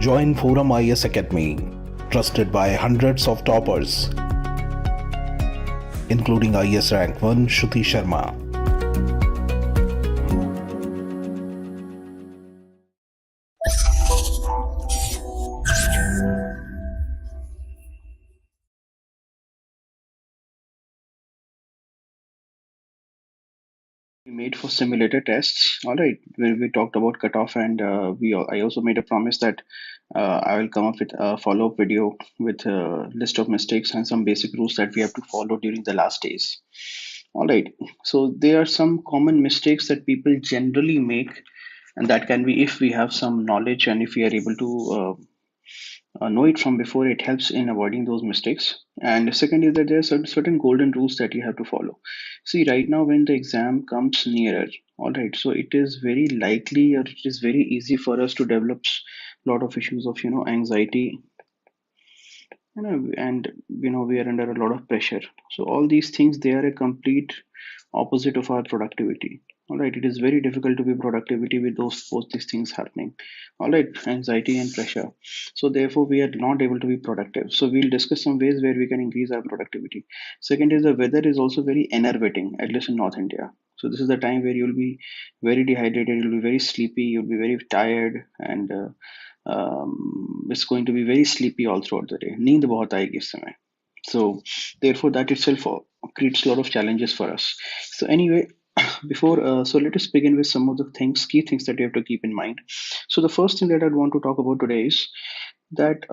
Join Forum IS Academy, trusted by hundreds of toppers, including IS Rank 1 Shruti Sharma. We made for simulator tests. All right, where we talked about cutoff, and I also made a promise that I will come up with a follow-up video with a list of mistakes and some basic rules that we have to follow during the last days. All right, so there are some common mistakes that people generally make, and that can be, if we have some knowledge and if we are able to know it from before, it helps in avoiding those mistakes. And the second is that there are certain golden rules that you have to follow. See, right now when the exam comes nearer, all right, so it is very likely, or it is very easy for us to develop a lot of issues of anxiety, and we are under a lot of pressure. So all these things, they are a complete opposite of our productivity. All right, it is very difficult to be productivity with both these things happening. All right, anxiety and pressure. So therefore we are not able to be productive. So we'll discuss some ways where we can increase our productivity. Second is, the weather is also very enervating, at least in North India. So this is the time where you'll be very dehydrated, you'll be very sleepy, you'll be very tired, and it's going to be very sleepy all throughout the day. नींद बहुत आएगी इस समय. So therefore that itself creates a lot of challenges for us. So anyway, so let us begin with some of the key things that you have to keep in mind. So the first thing that I'd want to talk about today is that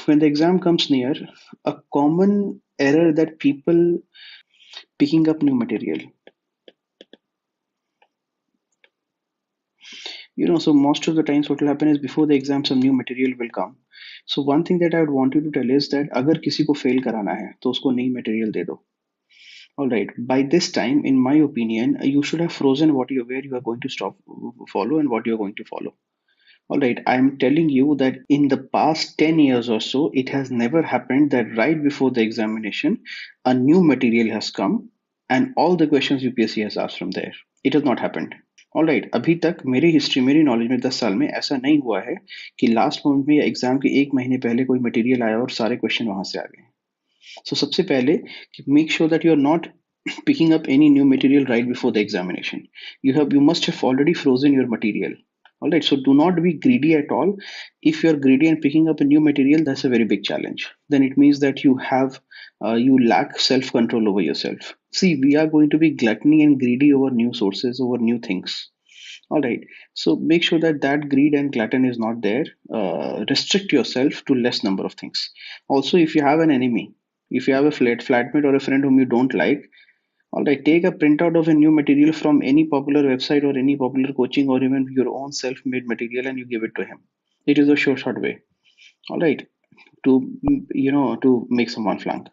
when the exam comes near, a common error that people picking up new material. So most of the times what will happen is, before the exam some new material will come. So one thing that I would want you to tell is that अगर किसी को fail कराना है तो उसको नई material दे दो. All right. By this time, in my opinion, you should have frozen where you are going to stop follow and what you are going to follow. All right. I'm telling you that in the past 10 years or so, it has never happened that right before the examination, a new material has come and all the questions UPSC has asked from there. It has not happened. All right, अभी तक मेरी history, मेरी knowledge में 10 साल में ऐसा नहीं हुआ है कि लास्ट मोमेंट में एग्जाम के एक महीने पहले कोई मटेरियल आया और सारे क्वेश्चन वहां से आ गए. सो सबसे पहले, make sure that you are not picking up any new material right before the examination. You must have already frozen your material. All right, so do not be greedy at all. If you're greedy and picking up a new material, that's a very big challenge. Then it means that you lack self control over yourself. See, we are going to be gluttony and greedy over new sources, over new things. All right, so make sure that greed and glutton is not there. Restrict yourself to less number of things. Also, if you have an enemy, if you have a flatmate or a friend whom you don't like, all right, take a printout of a new material from any popular website or any popular coaching or even your own self-made material and you give it to him. It is a short way. All right, to to make someone flunk.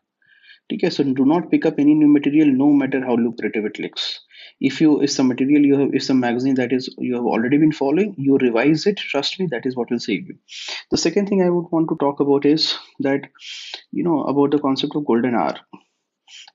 Okay, so do not pick up any new material, no matter how lucrative it looks. If some material you have, if some magazine that is you have already been following, you revise it. Trust me, that is what will save you. The second thing I would want to talk about is that about the concept of golden hour.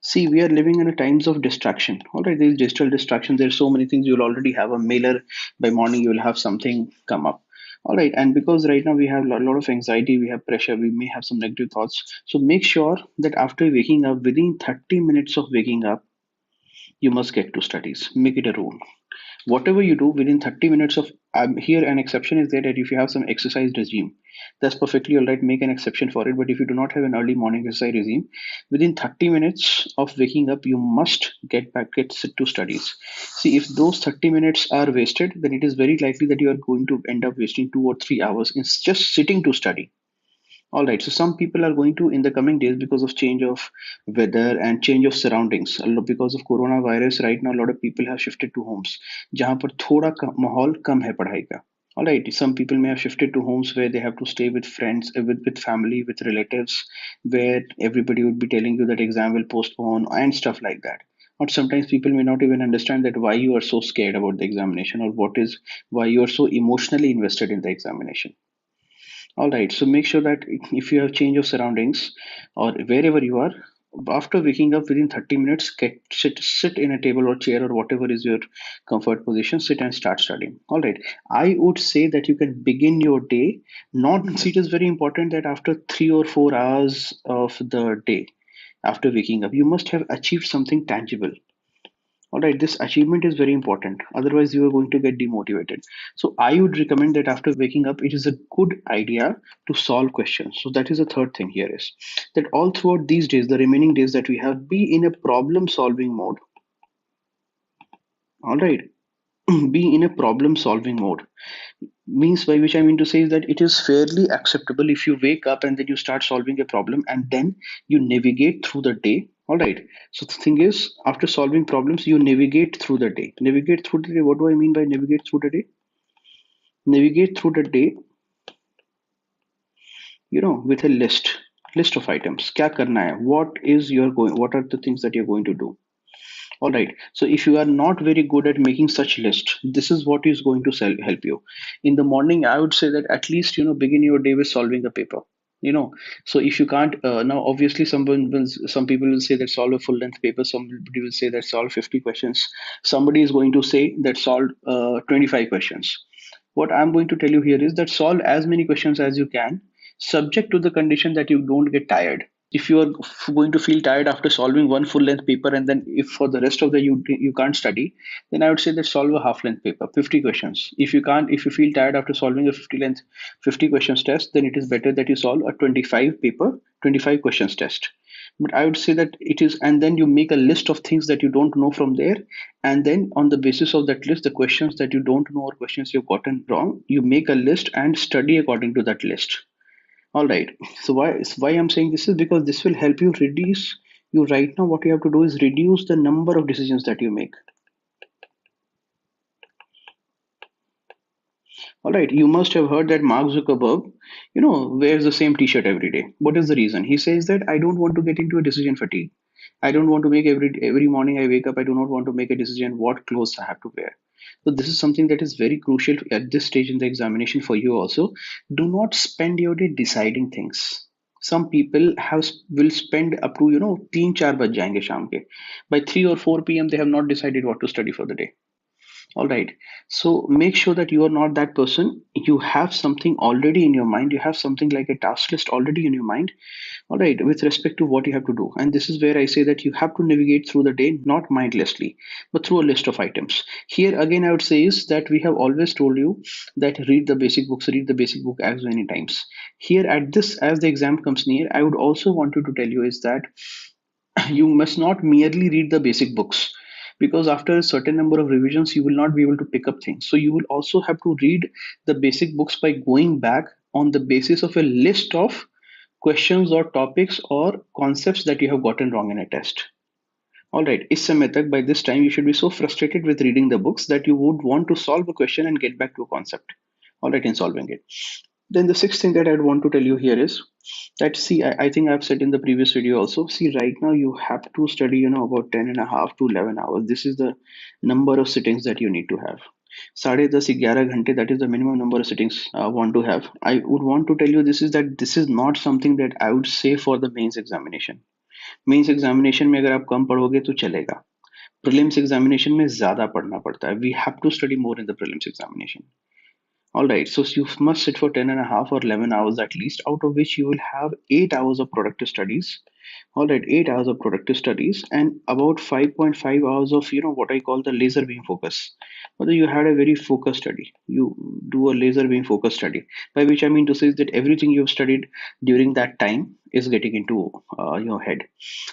See, we are living in a times of distraction. All right, there is digital distraction. There's so many things. You'll already have a mailer by morning. You'll have something come up. All right, and because right now we have a lot of anxiety, we have pressure, we may have some negative thoughts. So make sure that after waking up, within 30 minutes of waking up, you must get to studies. Make it a rule. Whatever you do within 30 minutes of, here an exception is there that if you have some exercise regime, that's perfectly all right, make an exception for it. But if you do not have an early morning exercise regime, within 30 minutes of waking up, you must get sit to studies. See, if those 30 minutes are wasted, then it is very likely that you are going to end up wasting 2 or 3 hours in just sitting to study. All right, so some people are going to, in the coming days, because of change of weather and change of surroundings, because of coronavirus, right now a lot of people have shifted to homes जहाँ पर थोड़ा माहौल कम है पढ़ाई का. All right, some people may have shifted to homes where they have to stay with friends, with family, with relatives, where everybody would be telling you that exam will postpone and stuff like that. Or sometimes people may not even understand that why you are so scared about the examination, or why you are so emotionally invested in the examination. All right, so make sure that if you have change of surroundings or wherever you are, after waking up within 30 minutes, sit in a table or chair or whatever is your comfort position, sit and start studying. All right. I would say that you can begin your day. Not, see, it is very important that after 3 or 4 hours of the day, after waking up, you must have achieved something tangible. All right, this achievement is very important. Otherwise, you are going to get demotivated. So, I would recommend that after waking up, it is a good idea to solve questions. So, that is the third thing here is that all throughout these days, the remaining days that we have, be in a problem solving mode. All right, be in a problem solving mode. Means by which I mean to say is that it is fairly acceptable if you wake up and then you start solving a problem and then you navigate through the day. All right. So the thing is, after solving problems, you navigate through the day. Navigate through the day. What do I mean by navigate through the day? Navigate through the day, with a list of items. क्या करना है? What are the things that you're going to do? All right. So if you are not very good at making such list, this is what is going to help you. In the morning, I would say that at least begin your day with solving a paper. So if you can't now, obviously, some people will say that solve a full length paper. Somebody will say that solve 50 questions. Somebody is going to say that solve 25 questions. What I'm going to tell you here is that solve as many questions as you can, subject to the condition that you don't get tired. If you are going to feel tired after solving one full length paper, and then if for the rest of the you can't study, then I would say that solve a half length paper, 50 questions. If you feel tired after solving a 50 questions test, then it is better that you solve a 25 questions test. But I would say that it is, and then you make a list of things that you don't know from there, and then on the basis of that list, the questions that you don't know or questions you've gotten wrong, you make a list and study according to that list. All right. So why I'm saying this is because this will help you reduce. You right now, what you have to do is reduce the number of decisions that you make. All right. You must have heard that Mark Zuckerberg, wears the same T-shirt every day. What is the reason? He says that I don't want to get into a decision fatigue. I don't want to make every morning I wake up. I do not want to make a decision what clothes I have to wear. So this is something that is very crucial at this stage in the examination for you also. Do not spend your day deciding things. Some people will spend up to 3-4 बज जाएंगे शाम के. By 3 or 4 p.m. they have not decided what to study for the day. All right. So make sure that you are not that person. You have something already in your mind. You have something like a task list already in your mind. All right. With respect to what you have to do. And this is where I say that you have to navigate through the day, not mindlessly, but through a list of items. Here again, I would say is that we have always told you that read the basic book as many times. Here at this, as the exam comes near, I would also want you to tell you is that you must not merely read the basic books, because after a certain number of revisions you will not be able to pick up things. So you will also have to read the basic books by going back on the basis of a list of questions or topics or concepts that you have gotten wrong in a test. All right, इस समय तक, by this time you should be so frustrated with reading the books that you would want to solve a question and get back to a concept. All right, in solving it. Then the sixth thing that I'd want to tell you here is that, see, I think I've said in the previous video also, see, right now you have to study, about 10.5 to 11 hours. This is the number of sittings that you need to have. 10.5 घंटे, that is the minimum number of sittings want to have. I would want to tell you this is not something that I would say for the mains examination. Mains examination में अगर आप कम पढ़ोगे तो चलेगा. Prelims examination में ज़्यादा पढ़ना पड़ता है. We have to study more in the prelims examination. All right, so you must sit for 10.5 or 11 hours at least, out of which you will have 8 hours of productive studies. All right, 8 hours of productive studies and about 5.5 hours of, what I call the laser beam focus. Whether you had a very focused study, you do a laser beam focus study, by which I mean to say is that everything you've studied during that time is getting into your head.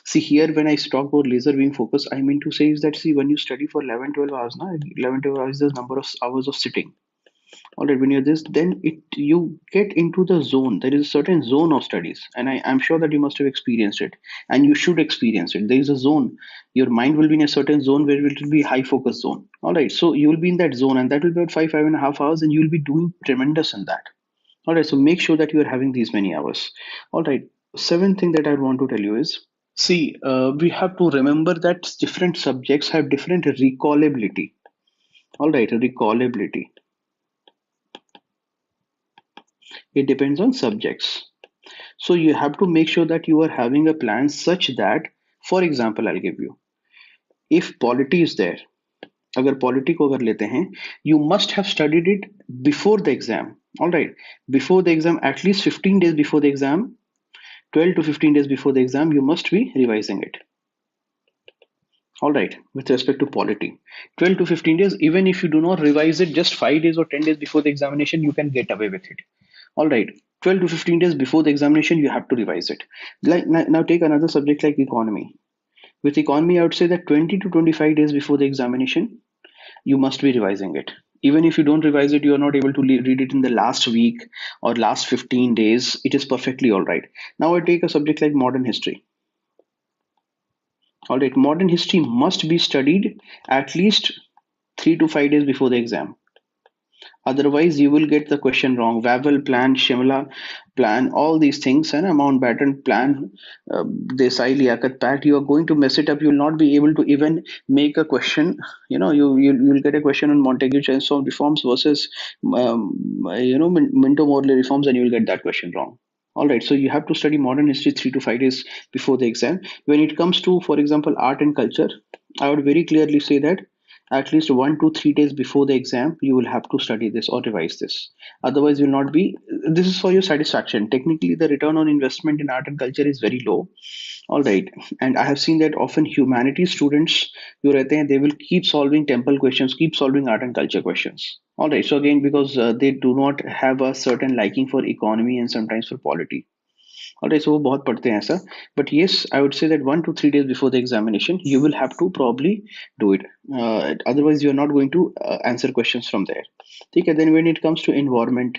See, here when I talk about laser beam focus, I mean to say is that, see, when you study for 11-12 hours, 11-12 hours is the number of hours of sitting. All right, when you're this, then you get into the zone. There is a certain zone of studies, and I'm sure that you must have experienced it, and you should experience it. There is a zone. Your mind will be in a certain zone where it will be high focus zone. All right, so you will be in that zone, and that will be about 5.5 hours, and you will be doing tremendous in that. All right, so make sure that you are having these many hours. All right, seventh thing that I want to tell you is, see, we have to remember that different subjects have different recallability. All right, recallability. It depends on subjects. So you have to make sure that you are having a plan such that, for example, I'll give you, if polity is there, अगर polity को अगर लेते हैं, you must have studied it before the exam. All right, before the exam, at least 15 days before the exam, 12 to 15 days before the exam, you must be revising it. All right, with respect to polity, 12 to 15 days, even if you do not revise it just 5 days or 10 days before the examination, you can get away with it. All right, 12 to 15 days before the examination, you have to revise it. Like now take another subject like economy. With economy, I would say that 20 to 25 days before the examination, you must be revising it. Even if you don't revise it, you are not able to read it in the last week or last 15 days, it is perfectly all right. Now I take a subject like modern history. All right, modern history must be studied at least 3 to 5 days before the exam. Otherwise, you will get the question wrong. Wavell plan, Shimla plan, all these things, and Mountbatten plan, Desai Liaquat Pact, you are going to mess it up. You will not be able to even make a question. You'll get a question on Montague Chelmsford reforms versus, Minto Morley reforms, and you will get that question wrong. All right, so you have to study modern history 3 to 5 days before the exam. When it comes to, for example, art and culture, I would very clearly say that at least 1 to 3 days before the exam, you will have to study this or revise this. Otherwise, you'll not be. This is for your satisfaction. Technically, the return on investment in art and culture is very low. All right, and I have seen that often humanities students, they will keep solving temple questions, keep solving art and culture questions. All right, so again, because they do not have a certain liking for economy and sometimes for polity. All right, so वो बहुत पढ़ते हैं ऐसा. But yes, I would say that 1 to 3 days before the examination, you will have to probably do it. Otherwise, you are not going to answer questions from there. Okay, then when it comes to environment,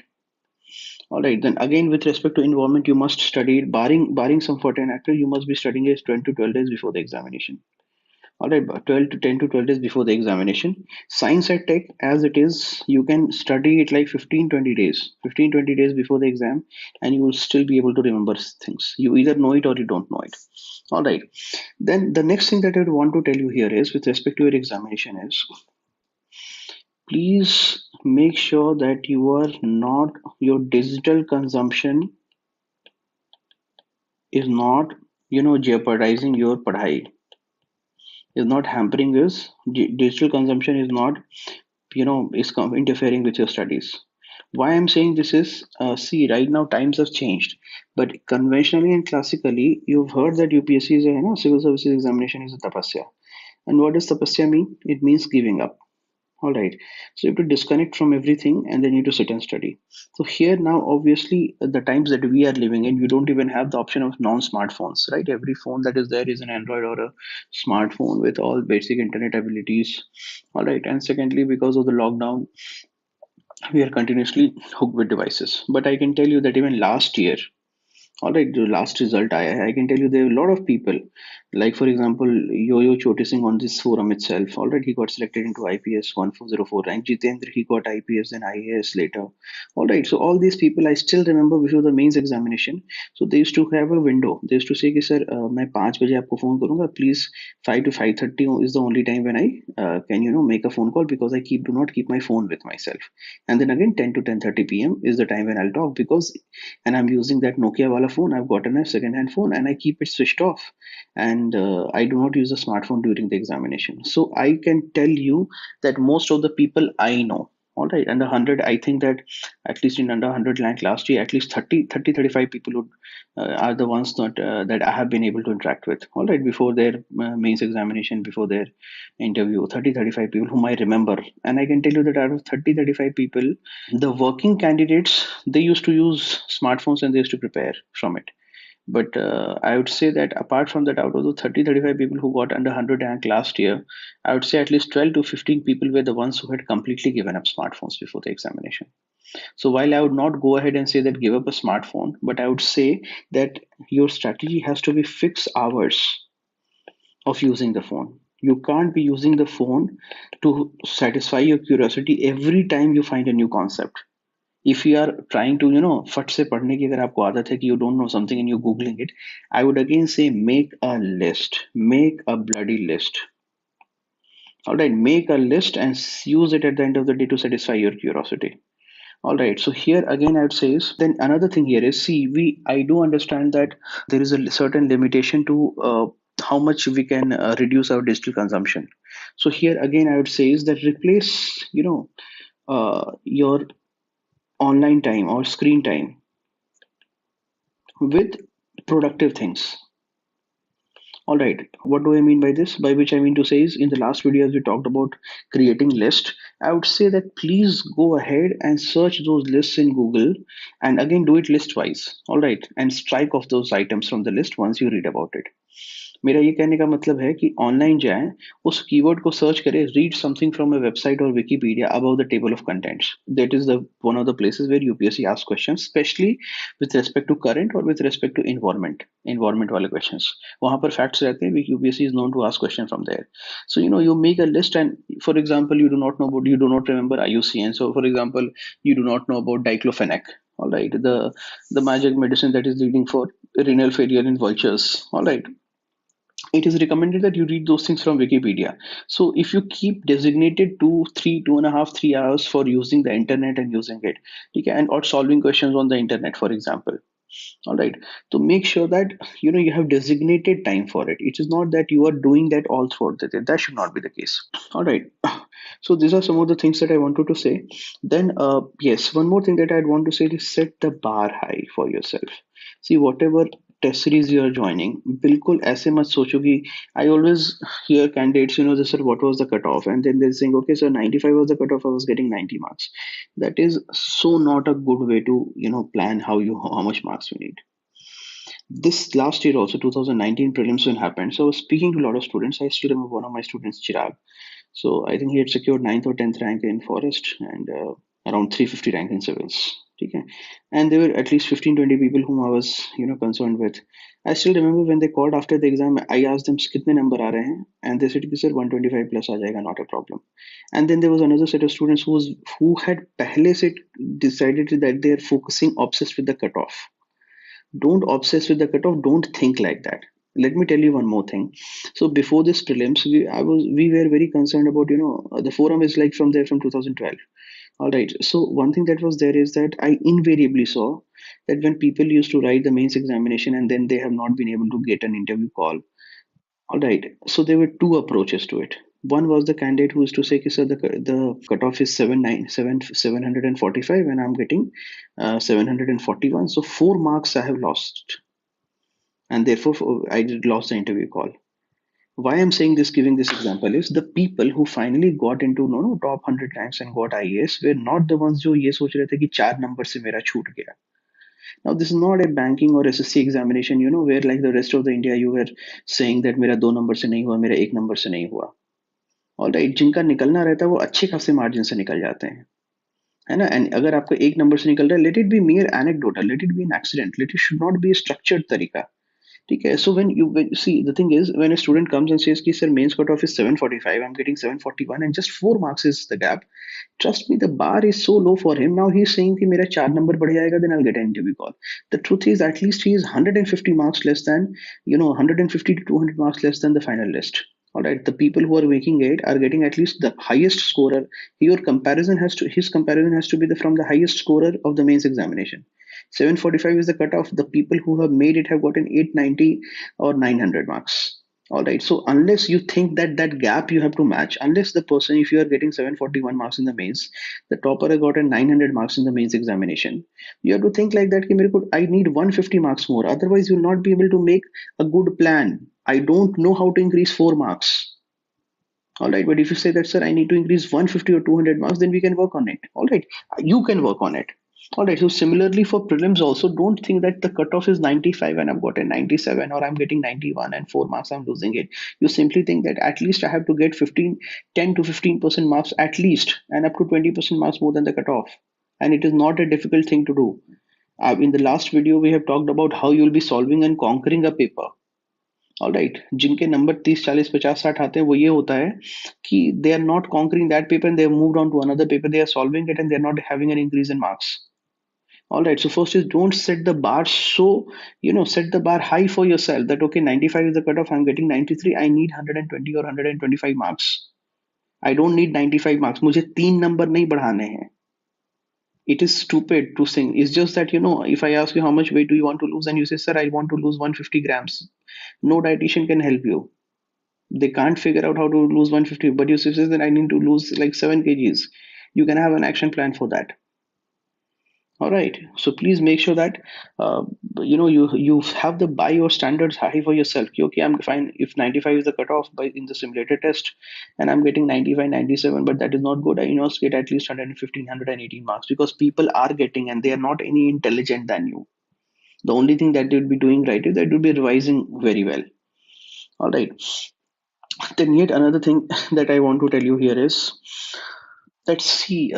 all right, then again with respect to environment, you must study it. Barring some certain actor, you must be studying it 10 to 12 days before the examination. All right, 12 to 10 to 12 days before the examination. Science and tech, as it is, you can study it like 15 20 days before the exam, and you will still be able to remember things. You either know it or you don't know it. All right, then the next thing that I would want to tell you here is with respect to your examination is, please make sure that your digital consumption is not jeopardizing your padhai, is not hampering this. Digital consumption is not interfering with your studies. Why I'm saying this is, see, right now times have changed, but conventionally and classically you've heard that UPSC is a civil services examination is a tapasya. And what does tapasya mean? It means giving up. All right, so you have to disconnect from everything and then you need to sit and study. So here now, obviously, the times that we are living in, you don't even have the option of non-smartphones, right? Every phone that is there is an Android or a smartphone with all basic internet abilities. All right, and secondly, because of the lockdown, we are continuously hooked with devices. But I can tell you that even last year, all right, the last result, I can tell you there are a lot of people, like for example, Yo-Yo Chotising on this forum itself. All right, he got selected into IPS 1404 rank. Jitendra, he got IPS and IAS later. All right, so all these people I still remember before the mains examination. So they used to have a window. They used to say, "Sir, मैं 5 बजे आपको phone करूँगा. Please 5 to 5:30 is the only time when I can make a phone call because I do not keep my phone with myself. And then again 10 to 10:30 p.m. is the time when I'll talk because, and I'm using that Nokia wala phone. I've gotten a second-hand phone and I keep it switched off, and I do not use a smartphone during the examination. So I can tell you that most of the people I know, all right, under 100, I think that at least in under 100 rank last year, at least 35 people would, are the ones that I have been able to interact with. All right, before their mains examination, before their interview, 35 people whom I remember. And I can tell you that out of 35 people, the working candidates, they used to use smartphones and they used to prepare from it. But I would say that apart from that, out of the 35 people who got under 100 rank last year, I would say at least 12 to 15 people were the ones who had completely given up smartphones before the examination. So while I would not go ahead and say that give up a smartphone, but I would say that your strategy has to be fixed hours of using the phone. You can't be using the phone to satisfy your curiosity every time you find a new concept. If you are trying to फट से पढ़ने की अगर आपको आदत है कि you don't know something and you're googling it, I would again say make a list, make a bloody list. All right, make a list and use it at the end of the day to satisfy your curiosity. All right, so here again I would say is, then another thing here is, see, I do understand that there is a certain limitation to how much we can reduce our digital consumption. So here again I would say is that replace, your online time or screen time with productive things. All right, what do I mean by this? By which I mean to say is, in the last video, as we talked about creating list, I would say that please go ahead and search those lists in Google, and again do it list wise. All right, and strike off those items from the list once you read about it. मेरा ये कहने का मतलब है कि online जाएं, उस keyword को सर्च करें, read something from a website और Wikipedia about the table of contents. That is the one of the places where UPSC ask questions, specially with respect to current और विथ रिस्पेक्ट टू इन्वायरमेंट वाले questions. वहां पर facts रहते हैं, UPSC is known to ask question from there. So you make a list, and for example you do not remember IUCN. So for example, you do not know about diclofenac. All right, the magic medicine that is leading for renal failure in vultures. All right, it is recommended that you read those things from Wikipedia. So if you keep designated 2.5, 3 hours for using the internet and using it, okay, and or solving questions on the internet, for example. All right. So make sure that you have designated time for it. It is not that you are doing that all throughout the day. That should not be the case. All right. So these are some of the things that I wanted to say. Then yes, one more thing that I'd want to say is set the bar high for yourself. See, whatever test series you are joining, बिल्कुल ऐसे मत सोचो कि I always hear candidates, they said what was the cutoff, and then they're saying, okay, so 95 was the cutoff, I was getting 90 marks. That is so not a good way to plan how much marks you need. This last year also, 2019 prelims when happened, so I was speaking to a lot of students. I still remember one of my students, Chirag. So I think he had secured 9th or 10th rank in forest, and around 350 rank in civils. Okay. And there were at least 15-20 people whom I was concerned with. I still remember when they called after the exam, I asked them कितने number आ रहे हैं, and they said कि sir 125 plus आ जाएगा, not a problem. And then there was another set of students who had पहले से decided that they are focusing obsessed with the cutoff. Don't obsess with the cutoff. Don't think like that. Let me tell you one more thing. So before this prelims, we were very concerned about the forum is like from 2012. All right. So one thing that was there is that I invariably saw that when people used to write the mains examination and then they have not been able to get an interview call. All right. So there were two approaches to it. One was the candidate who used to say, sir, the cutoff is 745 and I'm getting 741. So 4 marks I have lost. And therefore, I lost the interview call. Why I'm saying this, giving this example, is the people who finally got into top 100 ranks and got IAS were not the ones who ये सोच रहे थे कि 4 number से मेरा छूट गया. Now, this is not a banking or SSC examination, where like the rest of the India, you were saying that मेरा 2 number से नहीं हुआ, मेरा 1 number से नहीं हुआ. All right, जिनका निकलना रहता है वो अच्छे खासे मार्जिन से निकल जाते हैं, है ना. एंड अगर आपका 1 नंबर से निकल रहा है, let it be mere anecdotal, let it be an accident, let it should not be a structured तरीका. ठीक है. So when see, the thing is, when a student comes and says कि sir mains cutoff is 745, I'm getting 741 and just 4 marks is the gap, trust me, the bar is so low for him. Now he's saying कि मेरा 4 number बढ़ जाएगा, then I'll get an interview call. The truth is, at least he is 150 marks less than 150 to 200 marks less than the final list. All right, the people who are making it are getting at least the highest scorer. His comparison has to be from the highest scorer of the mains examination. 745 is the cutoff. The people who have made it have gotten 890 or 900 marks. All right. So unless you think that gap you have to match, unless the person, if you are getting 741 marks in the mains, the topper has gotten 900 marks in the mains examination, you have to think like that. I need 150 marks more. Otherwise, you will not be able to make a good plan. I don't know how to increase 4 marks. All right. But if you say that, sir, I need to increase 150 or 200 marks, then we can work on it. All right. You can work on it. All right. So similarly for prelims also, don't think that the cutoff is 95 and I've got a 97, or I'm getting 91 and 4 marks I'm losing it. You simply think that at least I have to get 10 to 15% marks at least, and up to 20% marks more than the cutoff. And it is not a difficult thing to do. In the last video, we have talked about how you'll be solving and conquering a paper. All right. जिनके number 30, 40, 50, 60 आते हैं, वो ये होता है कि they are not conquering that paper and they have moved on to another paper, they are solving it and they are not having an increase in marks. All right. So first is, don't set the bar set the bar high for yourself, that okay, 95 is the cutoff, I'm getting 93, I need 120 or 125 marks. I don't need 95 marks. मुझे 3 number नहीं बढ़ाने हैं. It is stupid to sing. It's just that, if I ask you how much weight do you want to lose and you say, sir, I want to lose 150 grams, no dietitian can help you. They can't figure out how to lose 150, but you say that I need to lose like 7 kgs. You can have an action plan for that. All right, so please make sure that you have the buy your standards high for yourself. Okay, I'm fine if 95 is the cutoff by in the simulator test and I'm getting 95, 97, but that is not good. I must get at least 115, 118 marks, because people are getting and they are not any intelligent than you. The only thing that they would be doing right is that would be revising very well. All right, then yet another thing that I want to tell you here is, let's see,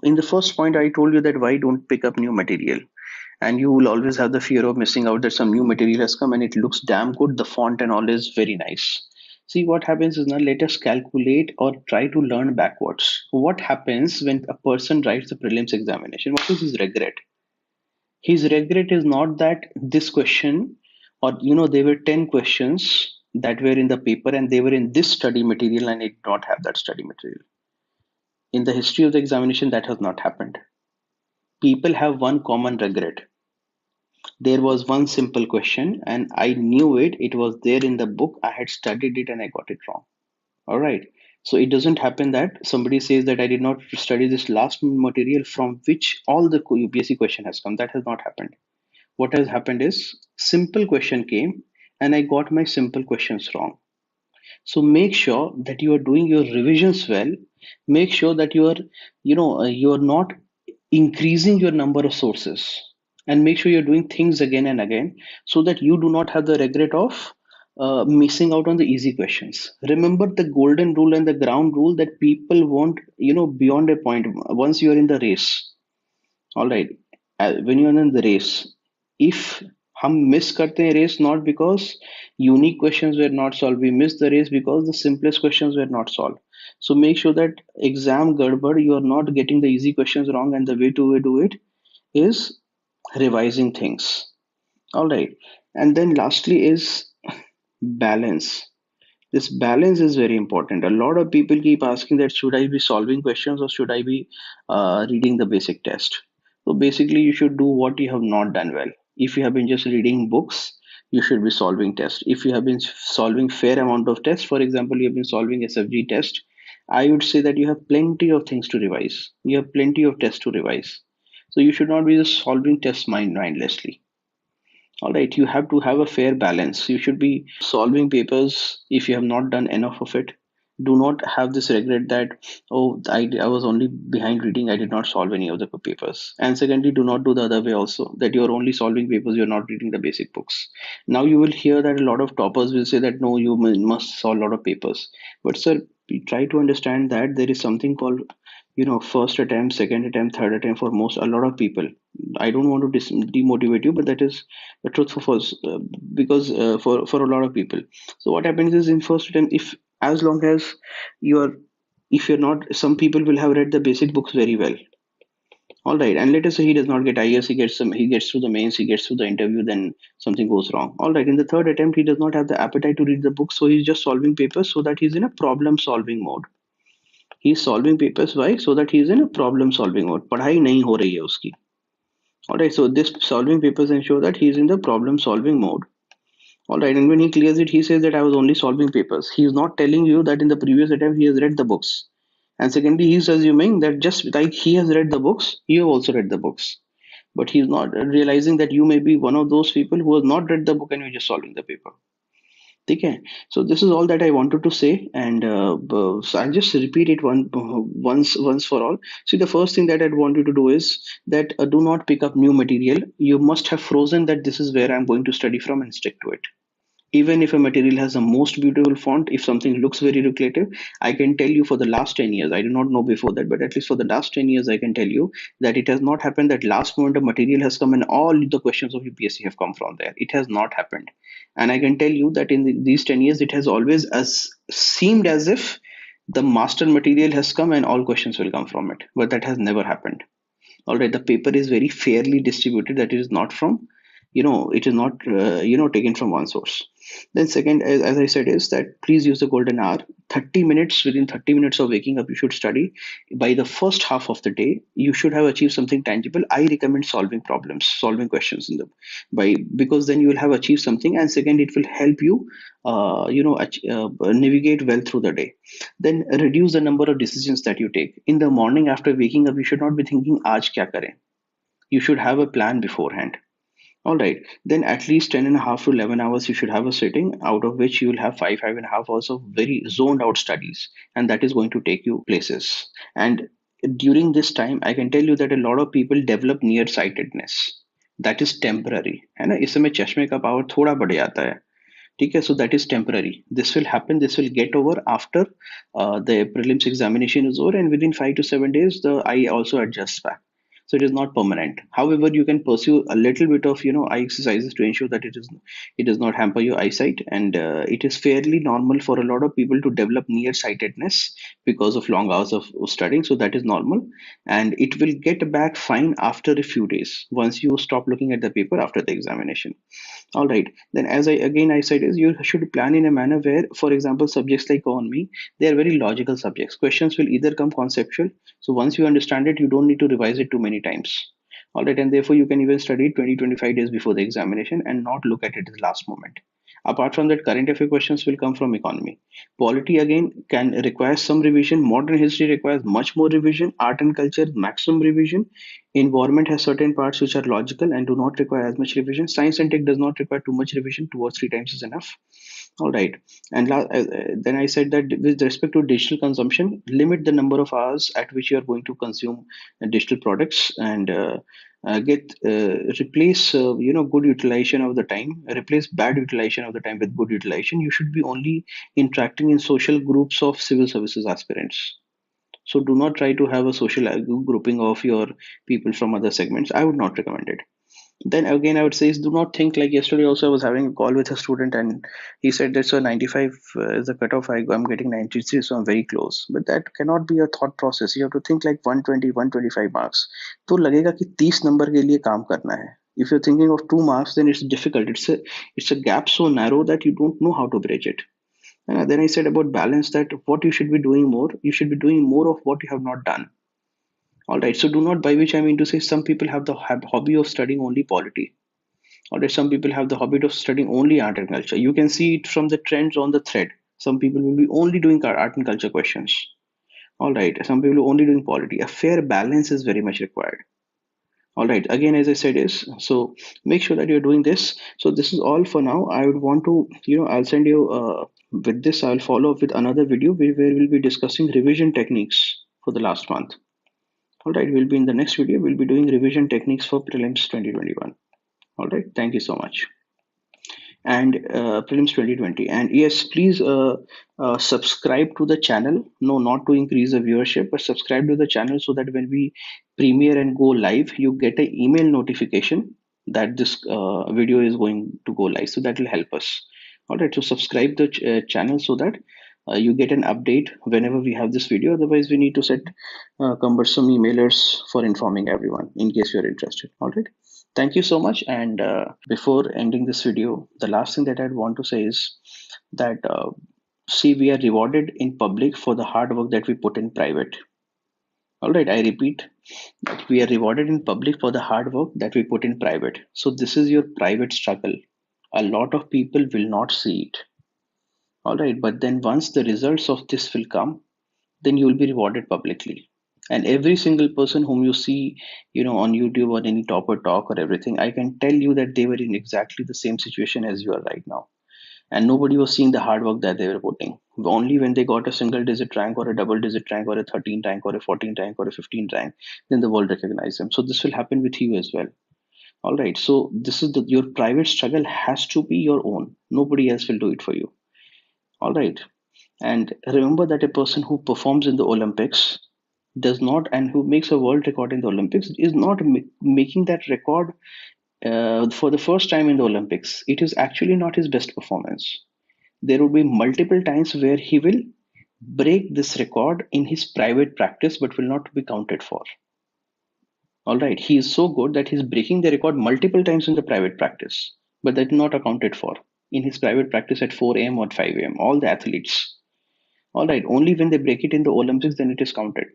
in the first point I told you that why don't pick up new material, and you will always have the fear of missing out that some new material has come and it looks damn good, the font and all is very nice. See, what happens is, now let us calculate or try to learn backwards. What happens when a person writes the prelims examination? What is his regret? His regret is not that this question, or there were 10 questions that were in the paper and they were in this study material and it did not have that study material. In the history of the examination, that has not happened. People have one common regret. There was one simple question and I knew it. It was there in the book. I had studied it and I got it wrong. All right. So it doesn't happen that somebody says that I did not study this last material from which all the UPSC question has come. That has not happened. What has happened is, simple question came and I got my simple questions wrong. So make sure that you are doing your revisions well. Make sure that you are not increasing your number of sources, and make sure you're doing things again and again, so that you do not have the regret of missing out on the easy questions. Remember the golden rule and the ground rule that people want, beyond a point. Once you are in the race, all right, when you're in the race, if हम miss करते हैं race not because unique questions were not solved, we miss the race because the simplest questions were not solved. So make sure that exam gadbad, you are not getting the easy questions wrong, and the way to do it is revising things. All right, and then lastly is balance. This balance is very important. A lot of people keep asking that should I be solving questions or should I be reading the basic test. So basically you should do what you have not done well. If you have been just reading books, you should be solving tests. If you have been solving fair amount of tests, for example you have been solving SFG test, I would say that you have plenty of things to revise. You have plenty of tests to revise. So you should not be just solving tests mindlessly. All right, you have to have a fair balance. You should be solving papers if you have not done enough of it. Do not have this regret that, oh, I was only behind reading, I did not solve any of the papers. And secondly, do not do the other way also, that you are only solving papers, you're not reading the basic books. Now you will hear that a lot of toppers will say that, no, you must solve a lot of papers. But sir, we try to understand that there is something called, first attempt, second attempt, third attempt for most, a lot of people. I don't want to demotivate you, but that is the truth for us, because for a lot of people. So what happens is, in first attempt, if as long as you are, if you're not, some people will have read the basic books very well. All right, and let us say he does not get IS, he gets through the mains, he gets through the interview, then something goes wrong. All right, in the third attempt, he does not have the appetite to read the book, so he's just solving papers, so that he's in a problem solving mode. He's solving papers, why? So that he's in a problem solving mode. पढ़ाई नहीं हो रही है उसकी. All right, so this solving papers ensure that he's in the problem solving mode. All right, and when he clears it, he says that I was only solving papers. He is not telling you that in the previous attempt he has read the books. And secondly, he's assuming that just like he has read the books, you have also read the books. But he's not realizing that you may be one of those people who has not read the book and you're just solving the paper. Okay, so this is all that I wanted to say, and so I'll just repeat it once for all. See, the first thing that I'd want you to do is that do not pick up new material. You must have frozen that this is where I'm going to study from and stick to it. Even if a material has the most beautiful font, if something looks very lucrative, I can tell you for the last 10 years, I do not know before that, but at least for the last 10 years, I can tell you that it has not happened that last moment of material has come and all the questions of UPSC have come from there. It has not happened. And I can tell you that in these 10 years, it has always seemed as if the master material has come and all questions will come from it. But that has never happened. All right, the paper is very fairly distributed. That it is not from, it is not, taken from one source. Then second, as I said, is that please use the golden hour. 30 minutes, within 30 minutes of waking up, you should study. By the first half of the day, you should have achieved something tangible. I recommend solving problems, solving questions in the because then you will have achieved something. And second, it will help you, navigate well through the day. Then reduce the number of decisions that you take. In the morning after waking up, you should not be thinking, "Aaj kya kare?" You should have a plan beforehand. All right. Then at least 10 and a half to 11 hours you should have a sitting, out of which you will have five and a half hours of very zoned out studies. And that is going to take you places. And during this time, I can tell you that a lot of people develop nearsightedness. That is temporary. है ना, इस समय चश्मे का power थोड़ा बढ़ जाता है. ठीक है, so that is temporary. This will happen, this will get over after the prelims examination is over, and within 5 to 7 days the eye also adjusts back. So it is not permanent. However, you can pursue a little bit of eye exercises to ensure that it does not hamper your eyesight, and it is fairly normal for a lot of people to develop nearsightedness because of long hours of studying. So that is normal, and it will get back fine after a few days once you stop looking at the paper after the examination. All right. Then, as I said, is you should plan in a manner where, for example, subjects like economy, they are very logical subjects. Questions will either come conceptual. So once you understand it, you don't need to revise it too many times. All right. And therefore, you can even study 20-25 days before the examination and not look at it at the last moment. Apart from that, current affair questions will come from economy. Polity again can require some revision. Modern history requires much more revision. Art and culture, maximum revision. Environment has certain parts which are logical and do not require as much revision. Science and tech does not require too much revision. 2 or 3 times is enough. All right. And then I said that with respect to digital consumption, limit the number of hours at which you are going to consume digital products, and replace good utilization of the time. Replace bad utilization of the time with good utilization. You should be only interacting in social groups of civil services aspirants. So do not try to have a social grouping of your people from other segments. I would not recommend it. Then again, I would say is do not think like yesterday. Also, I was having a call with a student, and he said that so 95 is the cutoff. I'm getting 93, so I'm very close. But that cannot be a thought process. You have to think like 120, 125 marks. तो लगेगा कि 30 number के लिए काम करना है. If you're thinking of 2 marks, then it's difficult. It's a gap so narrow that you don't know how to bridge it. And then I said about balance, that what you should be doing more. You should be doing more of what you have not done. All right. So do not, by which I mean to say, some people have the hobby of studying only polity. All right. Some people have the hobby of studying only art and culture. You can see it from the trends on the thread. Some people will be only doing art and culture questions. All right. Some people are only doing polity. A fair balance is very much required. All right. Again, as I said, is so make sure that you're doing this. So this is all for now. I would want to, I'll send you with this. I'll follow up with another video where we'll be discussing revision techniques for the last month. All right, we'll be in the next video. We'll be doing revision techniques for prelims 2021. All right, thank you so much. And prelims 2020. And yes, please subscribe to the channel. No, not to increase the viewership, but subscribe to the channel so that when we premiere and go live, you get an email notification that this video is going to go live. So that will help us. All right, so subscribe the channel so that you get an update whenever we have this video. Otherwise, we need to set cumbersome emailers for informing everyone in case you're interested. All right. Thank you so much. And before ending this video, the last thing that I'd want to say is that see, we are rewarded in public for the hard work that we put in private. All right, I repeat that we are rewarded in public for the hard work that we put in private. So this is your private struggle. A lot of people will not see it. All right, but then once the results of this will come, then you will be rewarded publicly. And every single person whom you see, on YouTube or any topper talk or everything, I can tell you that they were in exactly the same situation as you are right now. And nobody was seeing the hard work that they were putting. Only when they got a single digit rank or a double digit rank or a 13 rank or a 14 rank or a 15 rank, then the world recognized them. So this will happen with you as well. All right. So this is your private struggle has to be your own. Nobody else will do it for you. All right. And remember that a person who performs in the Olympics does not, and who makes a world record in the Olympics, is not making that record for the first time in the Olympics. It is actually not his best performance. There will be multiple times where he will break this record in his private practice but will not be counted for. All right, he is so good that he's breaking the record multiple times in the private practice, but that's not accounted for. in his private practice at 4 a.m. or 5 a.m. All the athletes. All right, only when they break it in the Olympics, then it is counted.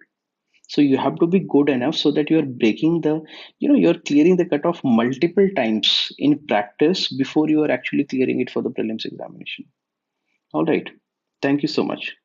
So you have to be good enough so that you're breaking the, you're clearing the cutoff multiple times in practice before you are actually clearing it for the prelims examination. All right. Thank you so much.